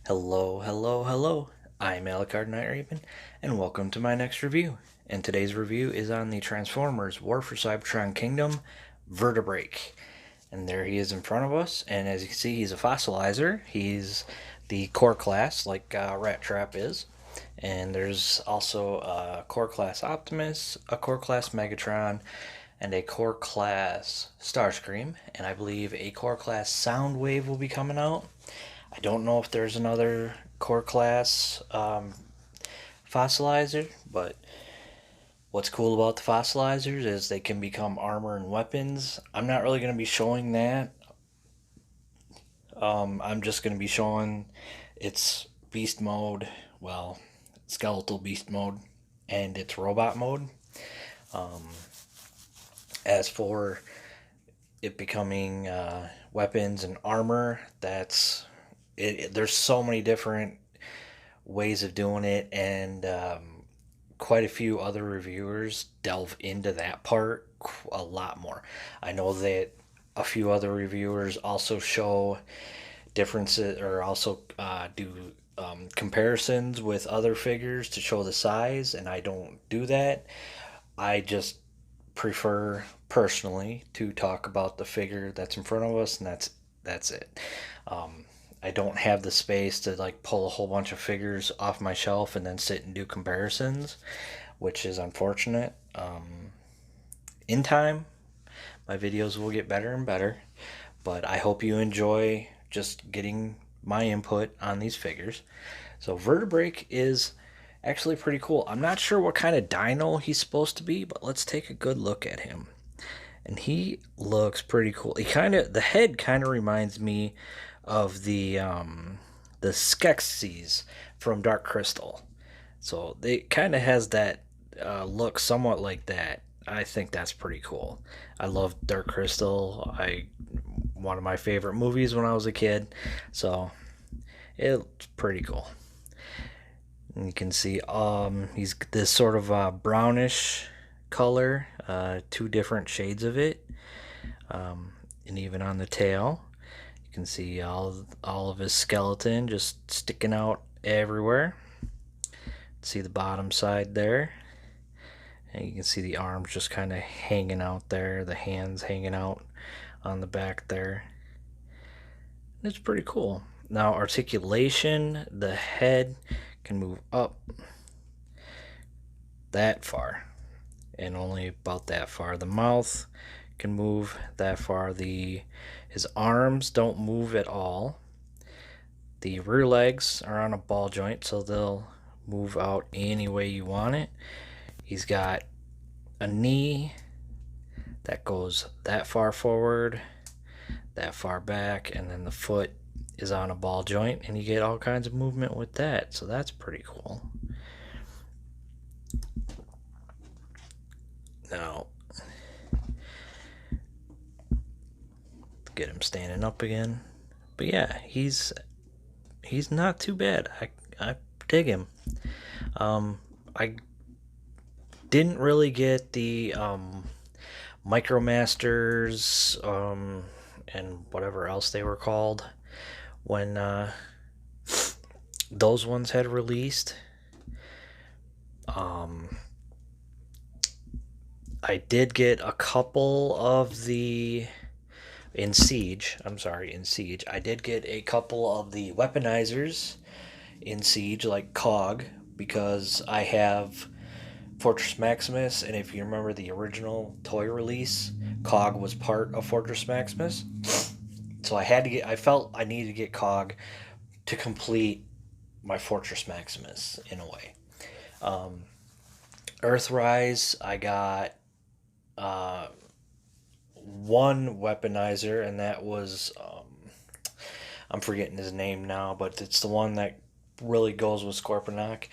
Hello, hello, hello. I'm Alucard Night Raven, and welcome to my next review. And today's review is on the Transformers War for Cybertron Kingdom Vertebreak. And there he is in front of us, and as you can see, he's a fossilizer. He's the core class, like Rat Trap is. And there's also a core class Optimus, a core class Megatron, and a core class Starscream. And I believe a core class Soundwave will be coming out. I don't know if there's another core class fossilizer, but what's cool about the fossilizers is they can become armor and weapons. I'm not really going to be showing that. I'm just going to be showing its beast mode, well, skeletal beast mode, and its robot mode. Um, as for it becoming weapons and armor, there's so many different ways of doing it, and quite a few other reviewers delve into that part a lot more. I know that a few other reviewers also show differences, or also do comparisons with other figures to show the size, and I don't do that. I just prefer personally to talk about the figure that's in front of us, and that's it. Um, I don't have the space to like pull a whole bunch of figures off my shelf and then sit and do comparisons, which is unfortunate. In time, my videos will get better and better, but I hope you enjoy just getting my input on these figures. So Vertebreak is actually pretty cool. I'm not sure what kind of dino he's supposed to be, but let's take a good look at him. And he looks pretty cool. The head kind of reminds me of the Skeksis from Dark Crystal. So they kind of has that look somewhat like that. I think that's pretty cool. I love Dark Crystal. I One of my favorite movies when I was a kid. So it's pretty cool. And you can see he's this sort of brownish color, two different shades of it, and even on the tail, you can see all of his skeleton just sticking out everywhere. See the bottom side there, and you can see the arms just kind of hanging out there, the hands hanging out on the back there. It's pretty cool. Now, articulation, the head can move up that far and only about that far. The mouth can move that far. His arms don't move at all. The rear legs are on a ball joint, so they'll move out any way you want it. He's got a knee that goes that far forward, that far back, and then the foot is on a ball joint, and you get all kinds of movement with that, so that's pretty cool. Now, get him standing up again. But yeah, he's not too bad. I dig him. I didn't really get the Micromasters and whatever else they were called when those ones had released. I did get a couple of the in Siege. In Siege. I did get a couple of the weaponizers in Siege, like Cog, because I have Fortress Maximus, and if you remember the original toy release, Cog was part of Fortress Maximus. So I felt I needed to get Cog to complete my Fortress Maximus in a way. Earthrise, I got one weaponizer, and that was I'm forgetting his name now, but it's the one that really goes with Scorponok.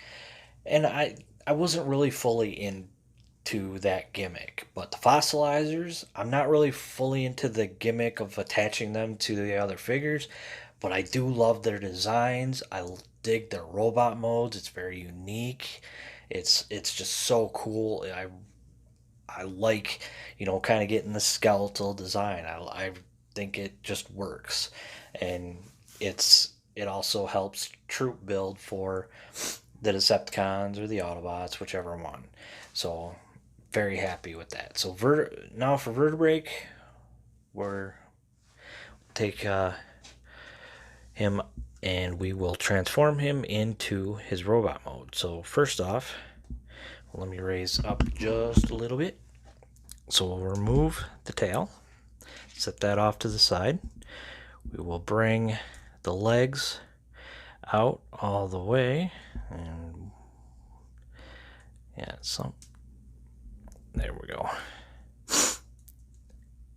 And I wasn't really fully into that gimmick, but the fossilizers, I'm not really fully into the gimmick of attaching them to the other figures, but I do love their designs. I dig their robot modes. It's very unique. It's just so cool. I like, kind of getting the skeletal design. I think it just works, and it also helps troop build for the Decepticons or the Autobots, whichever one. So very happy with that. So now for Vertebreak, we're take him and we will transform him into his robot mode. So first off, let me raise up just a little bit. So we'll remove the tail, set that off to the side. We will bring the legs out all the way, and yeah, there we go,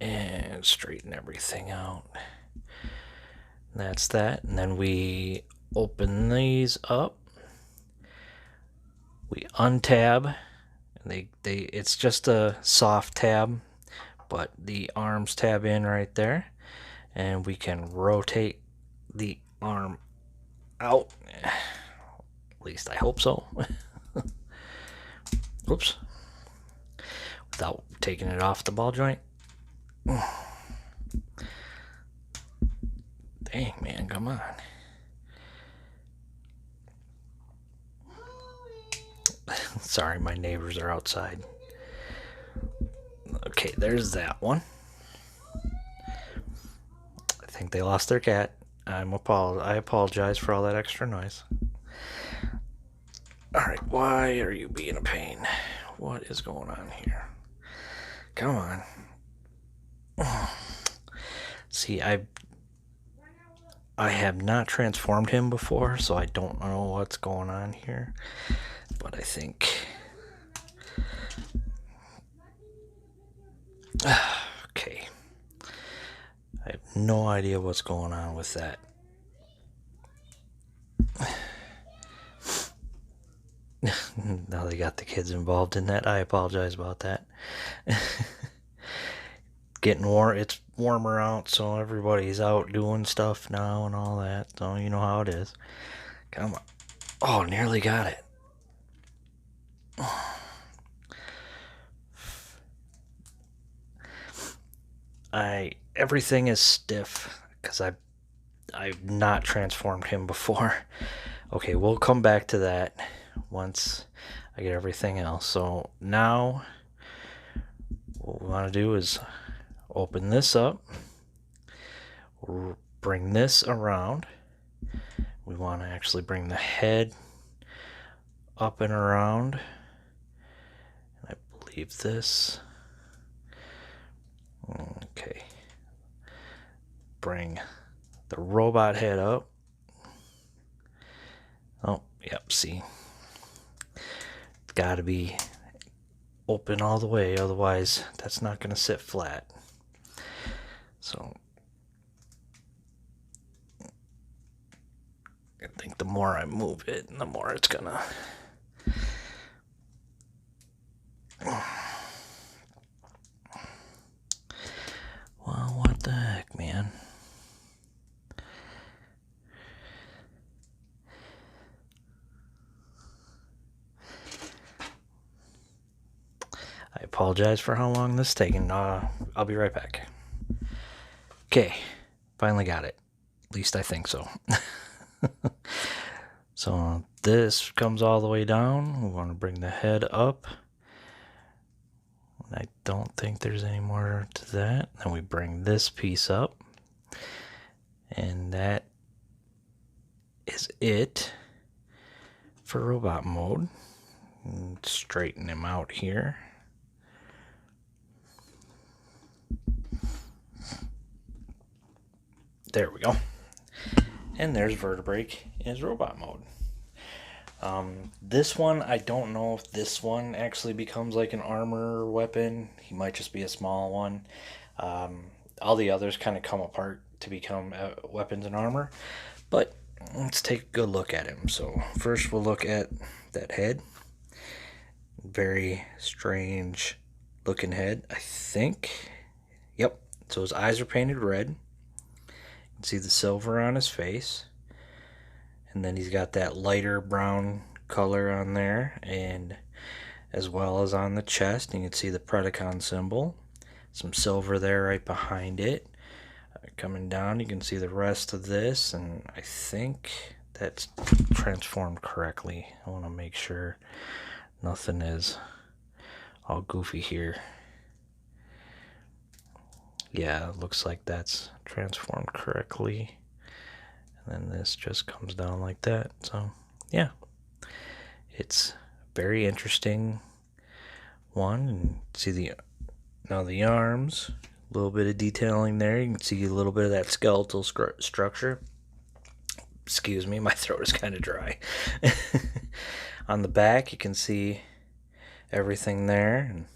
and straighten everything out. That's that. And then we open these up, we untab, and it's just a soft tab, but the arms tab in right there, and we can rotate the arm out. At least I hope so. Oops. Without taking it off the ball joint. Dang, man, come on. Sorry, my neighbors are outside. Okay, there's that one. I think they lost their cat. I apologize for all that extra noise. Alright, why are you being a pain? What is going on here? Come on. See, I have not transformed him before, so I don't know what's going on here. But I think... Okay. I have no idea what's going on with that. Now they got the kids involved in that. I apologize about that. Getting warm. It's warmer out, so everybody's out doing stuff now and all that. So you know how it is. Come on. Oh, nearly got it. Everything is stiff because I've not transformed him before. Okay, we'll come back to that once I get everything else. So now what we want to do is open this up, bring this around. We want to actually bring the head up and around. And I believe this. Okay. Bring the robot head up. Oh, yep, see. It's got to be open all the way, otherwise that's not going to sit flat. So I think the more I move it, the more it's gonna... Well, what the heck, man? I apologize for how long this is taking. I'll be right back. Okay, finally got it. At least I think so. So this comes all the way down. We want to bring the head up. I don't think there's any more to that. Then we bring this piece up. And that is it for robot mode. And straighten him out here. There we go. And there's Vertebreak in his robot mode. This one, I don't know if this one actually becomes like an armor weapon. He might just be a small one. All the others kind of come apart to become weapons and armor. But let's take a good look at him. So first we'll look at that head. Very strange looking head, I think. Yep. So his eyes are painted red. You can see the silver on his face. And then he's got that lighter brown color on there, and as well as on the chest. And you can see the Predacon symbol. Some silver there right behind it. Coming down, you can see the rest of this, and I think that's transformed correctly. I want to make sure nothing is all goofy here. Yeah, it looks like that's transformed correctly. And then this just comes down like that. So, yeah. It's very interesting one. And see now the arms, a little bit of detailing there. You can see a little bit of that skeletal structure. Excuse me, my throat is kind of dry. On the back, you can see everything there. And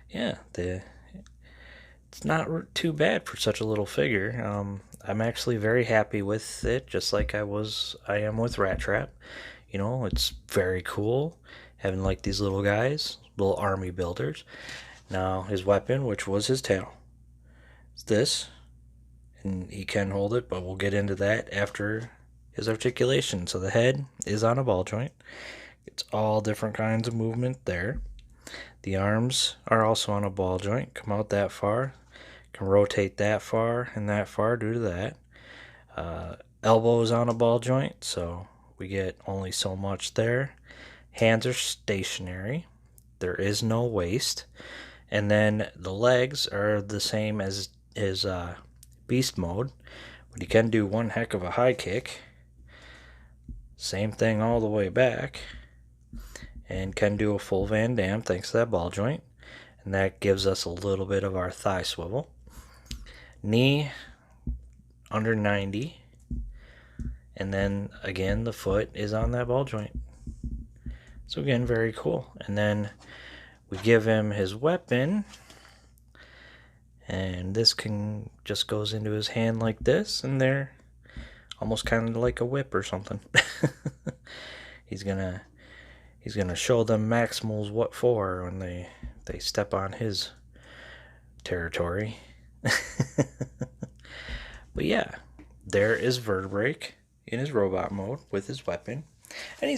yeah, it's not too bad for such a little figure. I'm actually very happy with it, just like I am with Rat Trap. You know, it's very cool having like these little guys, little army builders. Now his weapon, which was his tail, is this, and he can hold it, but we'll get into that after his articulation. So the head is on a ball joint. It's all different kinds of movement there. The arms are also on a ball joint, come out that far, can rotate that far and that far due to that. Elbows on a ball joint, so we get only so much there. Hands are stationary. There is no waist. And then the legs are the same as his beast mode, but he can do one heck of a high kick. Same thing all the way back. And can do a full Van Damme thanks to that ball joint. And that gives us a little bit of our thigh swivel. Knee under 90. And then again, the foot is on that ball joint. So again, very cool. And then we give him his weapon. And this can just goes into his hand like this. And they're almost kind of like a whip or something. He's gonna show them Maximals what for when they step on his territory. But yeah, there is Vertebreak in his robot mode with his weapon, and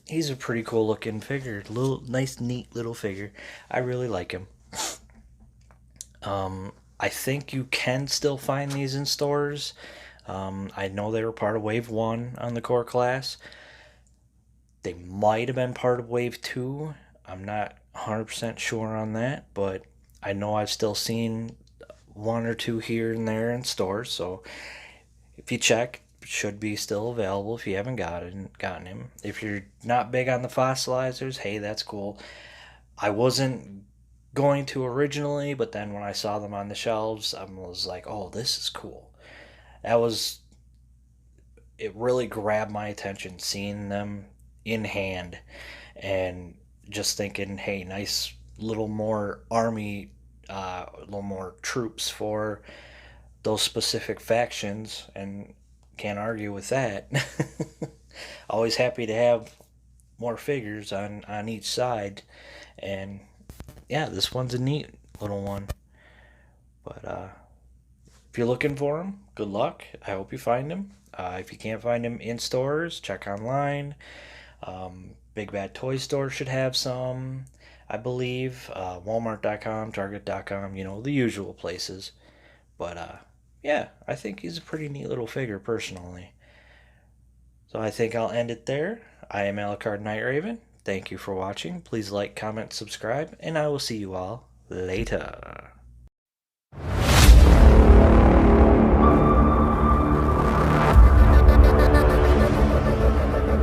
he's a pretty cool looking figure. Nice, neat little figure. I really like him. I think you can still find these in stores. I know they were part of Wave 1 on the core class. They might have been part of Wave 2. I'm not 100% sure on that, but I know I've still seen one or two here and there in stores, so if you check, it should be still available if you haven't gotten him. If you're not big on the fossilizers, hey, that's cool. I wasn't going to originally, but then when I saw them on the shelves, I was like, oh, this is cool. It really grabbed my attention seeing them in hand and just thinking, hey, nice little more army, a little more troops for those specific factions, and can't argue with that. Always happy to have more figures on each side, and yeah, this one's a neat little one. But if you're looking for them, good luck. I hope you find them. If you can't find them in stores, check online. Big Bad Toy Store should have some, I believe. Walmart.com, Target.com, the usual places. But yeah, I think he's a pretty neat little figure personally. So I think I'll end it there. I am Alucard Night Raven. Thank you for watching. Please like, comment, subscribe, and I will see you all later.